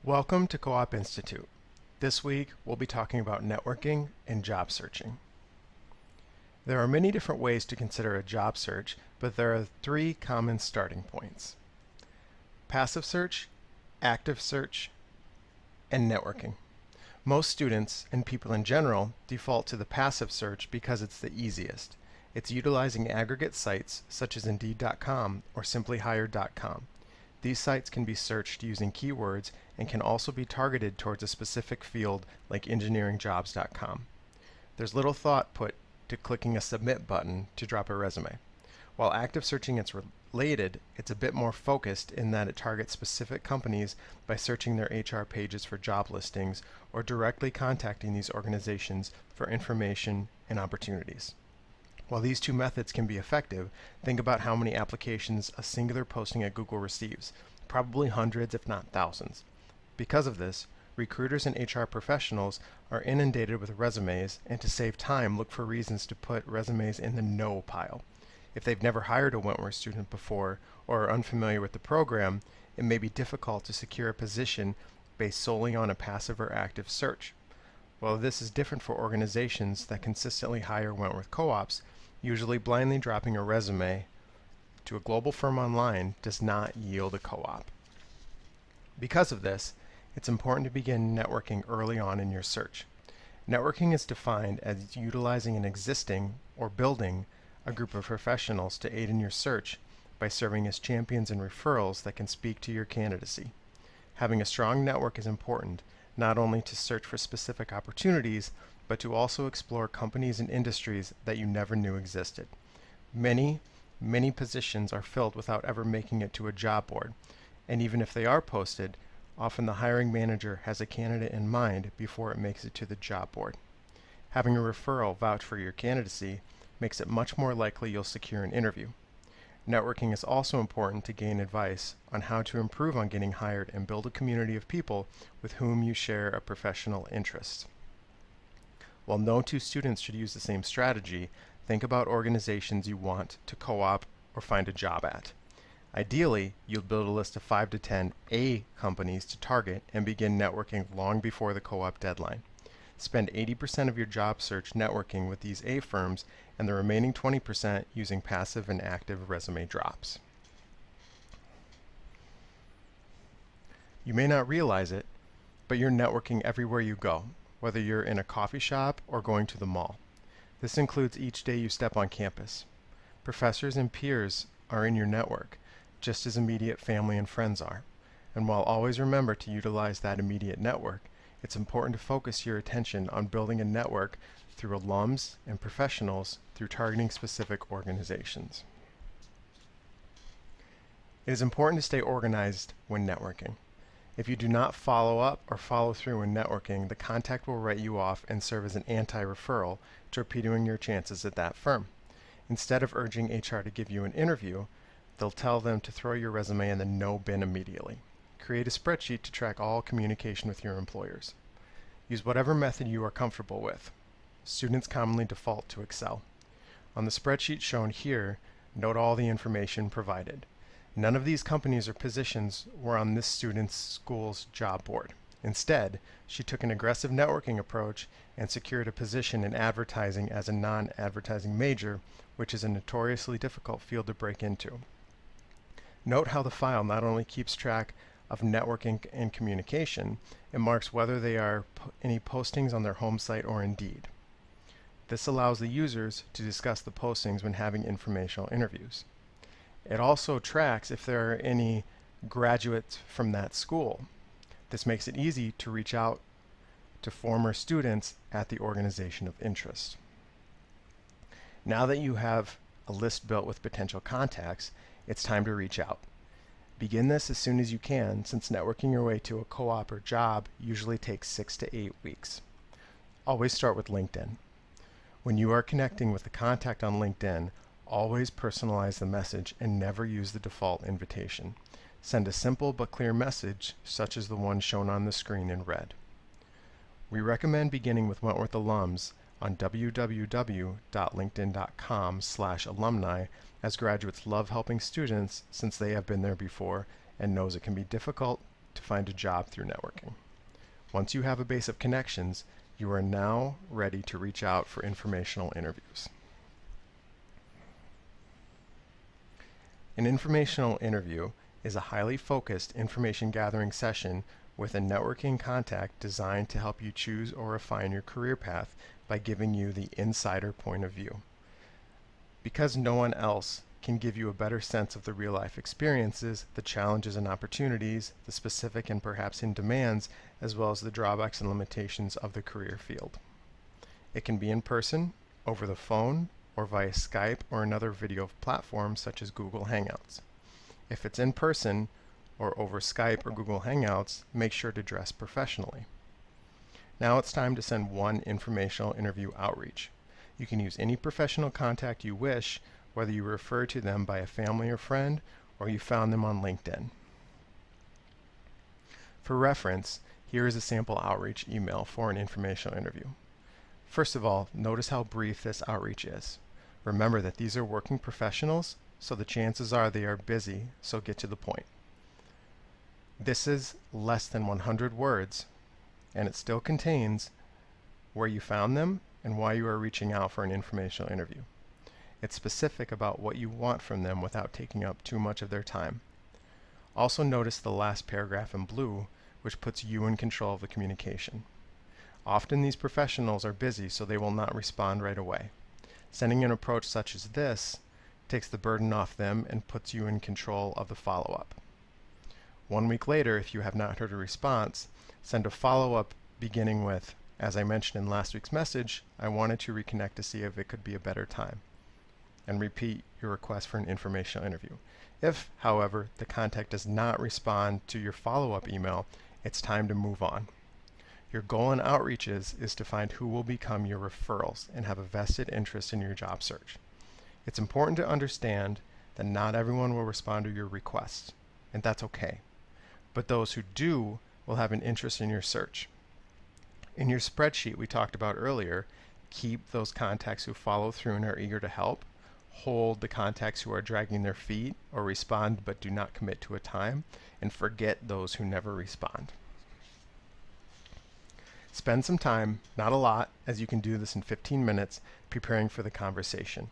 Welcome to Co-op Institute. This week, we'll be talking about networking and job searching. There are many different ways to consider a job search, but there are three common starting points: passive search, active search, and networking. Most students, and people in general, default to the passive search because it's the easiest. It's utilizing aggregate sites such as Indeed.com or SimplyHired.com. These sites can be searched using keywords and can also be targeted towards a specific field like engineeringjobs.com. There's little thought put to clicking a submit button to drop a resume. While active searching is related, it's a bit more focused in that it targets specific companies by searching their HR pages for job listings or directly contacting these organizations for information and opportunities. While these two methods can be effective, think about how many applications a singular posting at Google receives, probably hundreds if not thousands. Because of this, recruiters and HR professionals are inundated with resumes, and to save time, look for reasons to put resumes in the no pile. If they've never hired a Wentworth student before or are unfamiliar with the program, it may be difficult to secure a position based solely on a passive or active search. While this is different for organizations that consistently hire Wentworth co-ops, usually blindly dropping a resume to a global firm online does not yield a co-op. Because of this, it's important to begin networking early on in your search. Networking is defined as utilizing an existing or building a group of professionals to aid in your search by serving as champions and referrals that can speak to your candidacy. Having a strong network is important, not only to search for specific opportunities, but to also explore companies and industries that you never knew existed. Many positions are filled without ever making it to a job board, and even if they are posted, often the hiring manager has a candidate in mind before it makes it to the job board. Having a referral vouch for your candidacy makes it much more likely you'll secure an interview. Networking is also important to gain advice on how to improve on getting hired and build a community of people with whom you share a professional interest. While no two students should use the same strategy, think about organizations you want to co-op or find a job at. Ideally, you'll build a list of 5 to 10 A companies to target and begin networking long before the co-op deadline. Spend 80% of your job search networking with these A firms and the remaining 20% using passive and active resume drops. You may not realize it, but you're networking everywhere you go, whether you're in a coffee shop or going to the mall. This includes each day you step on campus. Professors and peers are in your network, just as immediate family and friends are. And while always remember to utilize that immediate network, it's important to focus your attention on building a network through alums and professionals through targeting specific organizations. It is important to stay organized when networking. If you do not follow up or follow through when networking, the contact will write you off and serve as an anti-referral, torpedoing your chances at that firm. Instead of urging HR to give you an interview, they'll tell them to throw your resume in the no bin immediately. Create a spreadsheet to track all communication with your employers. Use whatever method you are comfortable with. Students commonly default to Excel. On the spreadsheet shown here, note all the information provided. None of these companies or positions were on this student's school's job board. Instead, she took an aggressive networking approach and secured a position in advertising as a non-advertising major, which is a notoriously difficult field to break into. Note how the file not only keeps track of networking and communication, it marks whether they are any postings on their home site or Indeed. This allows the users to discuss the postings when having informational interviews. It also tracks if there are any graduates from that school. This makes it easy to reach out to former students at the organization of interest. Now that you have a list built with potential contacts, it's time to reach out. Begin this as soon as you can, since networking your way to a co-op or job usually takes 6 to 8 weeks. Always start with LinkedIn. When you are connecting with a contact on LinkedIn, always personalize the message and never use the default invitation. Send a simple but clear message, such as the one shown on the screen in red. We recommend beginning with Wentworth alums on www.linkedin.com/alumni, as graduates love helping students since they have been there before and knows it can be difficult to find a job through networking. Once you have a base of connections, you are now ready to reach out for informational interviews. An informational interview is a highly focused information gathering session with a networking contact designed to help you choose or refine your career path by giving you the insider point of view. Because no one else can give you a better sense of the real-life experiences, the challenges and opportunities, the specific and perhaps hidden demands, as well as the drawbacks and limitations of the career field. It can be in person, over the phone, or via Skype or another video platform such as Google Hangouts. If it's in person or over Skype or Google Hangouts, make sure to dress professionally. Now it's time to send one informational interview outreach. You can use any professional contact you wish, whether you refer to them by a family or friend or you found them on LinkedIn. For reference, here is a sample outreach email for an informational interview. First of all, notice how brief this outreach is. Remember that these are working professionals, so the chances are they are busy, so get to the point. This is less than 100 words, and it still contains where you found them and why you are reaching out for an informational interview. It's specific about what you want from them without taking up too much of their time. Also notice the last paragraph in blue, which puts you in control of the communication. Often these professionals are busy, so they will not respond right away. Sending an approach such as this takes the burden off them and puts you in control of the follow-up. 1 week later, if you have not heard a response, send a follow-up beginning with, as I mentioned in last week's message, I wanted to reconnect to see if it could be a better time, and repeat your request for an informational interview. If, however, the contact does not respond to your follow-up email, it's time to move on. Your goal in outreaches is to find who will become your referrals and have a vested interest in your job search. It's important to understand that not everyone will respond to your requests, and that's okay. But those who do will have an interest in your search. In your spreadsheet we talked about earlier, keep those contacts who follow through and are eager to help. Hold the contacts who are dragging their feet or respond but do not commit to a time, and forget those who never respond. Spend some time, not a lot, as you can do this in 15 minutes, preparing for the conversation.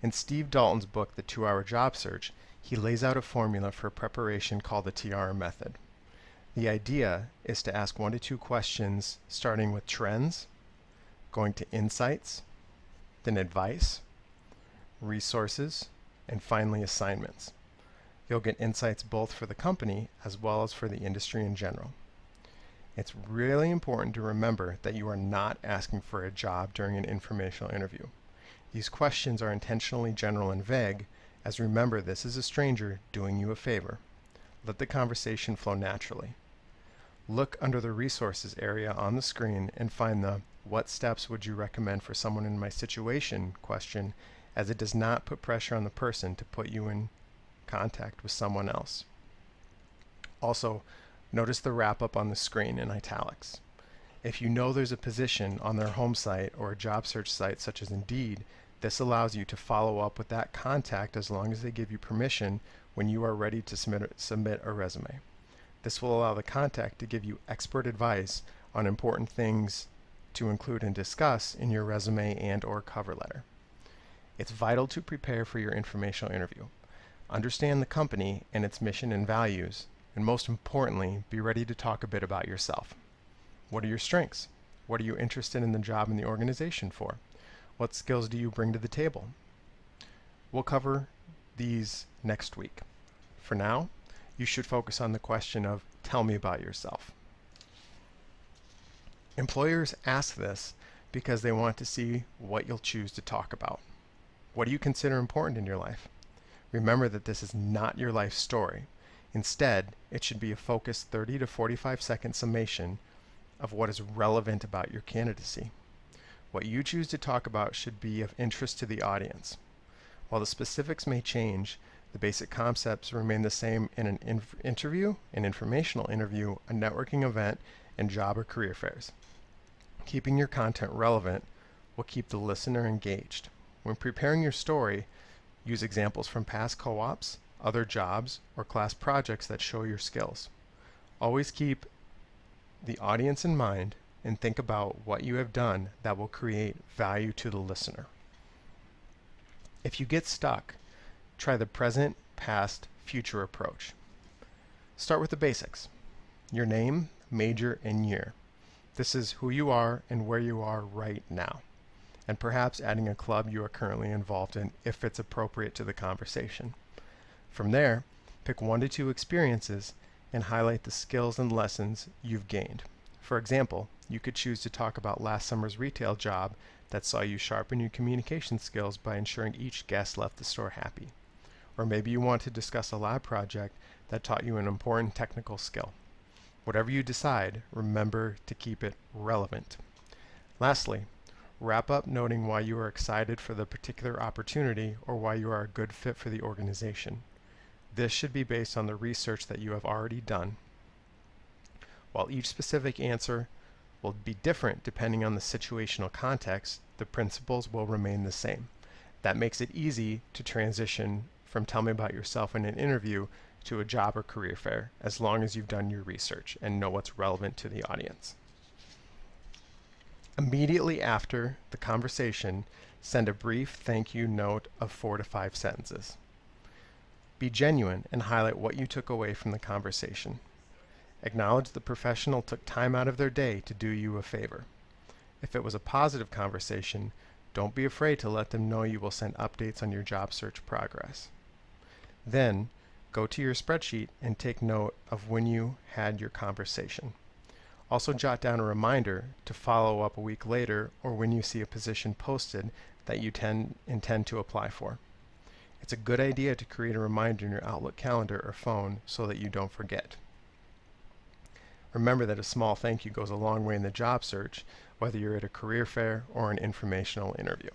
In Steve Dalton's book, The 2-Hour Job Search, he lays out a formula for preparation called the Tiara Method. The idea is to ask 1 to 2 questions, starting with trends, going to insights, then advice, resources, and finally assignments. You'll get insights both for the company as well as for the industry in general. It's really important to remember that you are not asking for a job during an informational interview. These questions are intentionally general and vague, as remember this is a stranger doing you a favor. Let the conversation flow naturally. Look under the resources area on the screen and find the "What steps would you recommend for someone in my situation?" question, as it does not put pressure on the person to put you in contact with someone else. Also, notice the wrap-up on the screen in italics. If you know there's a position on their home site or a job search site such as Indeed, this allows you to follow up with that contact as long as they give you permission when you are ready to submit a resume. This will allow the contact to give you expert advice on important things to include and discuss in your resume and/or cover letter. It's vital to prepare for your informational interview. Understand the company and its mission and values, and most importantly, be ready to talk a bit about yourself. What are your strengths? What are you interested in the job and the organization for? What skills do you bring to the table? We'll cover these next week. For now, you should focus on the question of, tell me about yourself. Employers ask this because they want to see what you'll choose to talk about. What do you consider important in your life? Remember that this is not your life story. Instead, it should be a focused 30 to 45-second summation of what is relevant about your candidacy. What you choose to talk about should be of interest to the audience. While the specifics may change, the basic concepts remain the same in an interview, an informational interview, a networking event, and job or career fairs. Keeping your content relevant will keep the listener engaged. When preparing your story, use examples from past co-ops, other jobs, or class projects that show your skills. Always keep the audience in mind and think about what you have done that will create value to the listener. If you get stuck, try the present, past, future approach. Start with the basics. Your name, major, and year. This is who you are and where you are right now. And perhaps adding a club you are currently involved in if it's appropriate to the conversation. From there, pick 1 to 2 experiences and highlight the skills and lessons you've gained. For example, you could choose to talk about last summer's retail job that saw you sharpen your communication skills by ensuring each guest left the store happy. Or maybe you want to discuss a lab project that taught you an important technical skill. Whatever you decide, remember to keep it relevant. Lastly, wrap up noting why you are excited for the particular opportunity or why you are a good fit for the organization. This should be based on the research that you have already done. While each specific answer will be different depending on the situational context, the principles will remain the same. That makes it easy to transition from tell me about yourself in an interview to a job or career fair, as long as you've done your research and know what's relevant to the audience. Immediately after the conversation, send a brief thank you note of 4 to 5 sentences. Be genuine and highlight what you took away from the conversation. Acknowledge the professional took time out of their day to do you a favor. If it was a positive conversation, don't be afraid to let them know you will send updates on your job search progress. Then, go to your spreadsheet and take note of when you had your conversation. Also jot down a reminder to follow up a week later or when you see a position posted that you intend to apply for. It's a good idea to create a reminder in your Outlook calendar or phone so that you don't forget. Remember that a small thank you goes a long way in the job search, whether you're at a career fair or an informational interview.